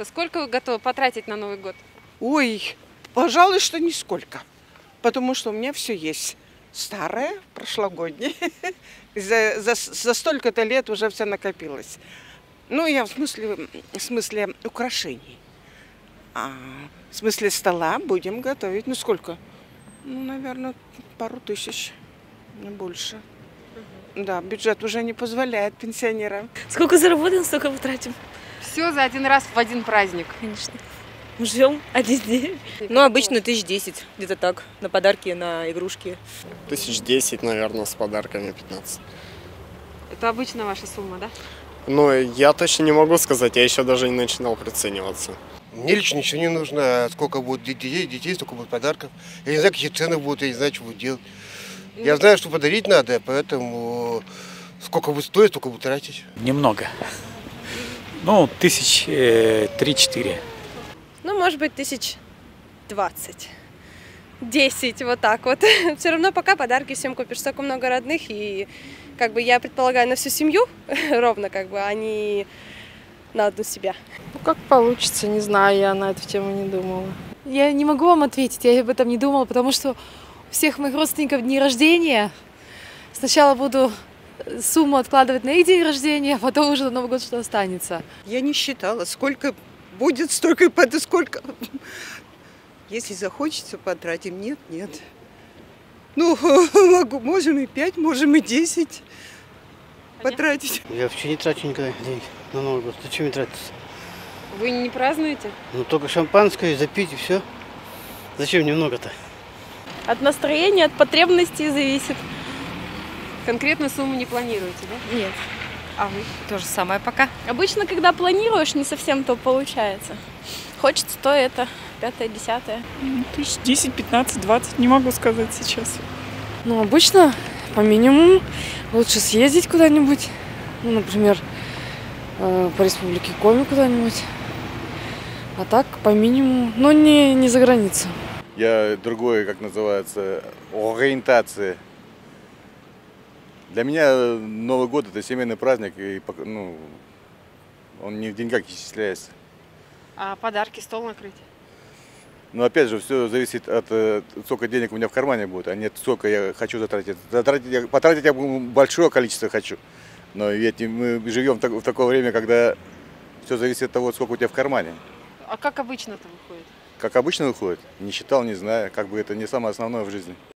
Сколько вы готовы потратить на Новый год? Ой, пожалуй, что нисколько. Потому что у меня все есть. Старое, прошлогоднее. За столько-то лет уже все накопилось. Ну, я в смысле украшений. А в смысле стола будем готовить. Ну, сколько? Ну, наверное, пару тысяч, не больше. Да, бюджет уже не позволяет пенсионерам. Сколько заработаем, столько потратим. Все за один раз в один праздник. Конечно. Мы живем один день. Ну, обычно 1010, где-то так, на подарки, на игрушки. 1010, наверное, с подарками 15. Это обычно ваша сумма, да? Но я точно не могу сказать, я еще даже не начинал прицениваться. Мне лично ничего не нужно, сколько будет детей, столько будет подарков. Я не знаю, какие цены будут, я не знаю, что будет делать. Я знаю, что подарить надо, поэтому сколько будет стоить, столько буду тратить. Немного. Ну, 3-4. Ну, может быть, 20. 10, вот так вот. Все равно пока подарки всем купишь, столько много родных, и как бы я предполагаю на всю семью ровно, как бы, а не на одну себя. Ну, как получится, не знаю, я на эту тему не думала. Я не могу вам ответить, я об этом не думала, потому что у всех моих родственников дни рождения. Сначала буду сумму откладывать на их день рождения, а потом уже на Новый год что останется. Я не считала, сколько будет, столько и потом, сколько. Если захочется, потратим. Нет. Ну, можем и 5, можем и 10 потратить. Я вообще не трачу никогда денег на Новый год. Зачем мне тратиться? Вы не празднуете? Ну, только шампанское, запить и все. Зачем немного-то? От настроения, от потребностей зависит. Конкретно сумму не планируете, да? Нет. А вы? То же самое пока. Обычно, когда планируешь, не совсем то получается. Хочется то это, 5-10. 10, 15, 20, не могу сказать сейчас. Ну, обычно по минимуму лучше съездить куда-нибудь, ну, например, по Республике Коми куда-нибудь. А так по минимуму, но не за границу. Я другой, как называется, ориентация. Для меня Новый год – это семейный праздник, и он не в деньгах исчисляется. А подарки, стол накрыть? Но опять же, все зависит от сколько денег у меня в кармане будет, а не сколько я хочу затратить. Потратить я большое количество хочу. Но ведь мы живем в такое время, когда все зависит от того, сколько у тебя в кармане. А как обычно-то выходит? Как обычно выходит? Не считал, не знаю, как бы это не самое основное в жизни.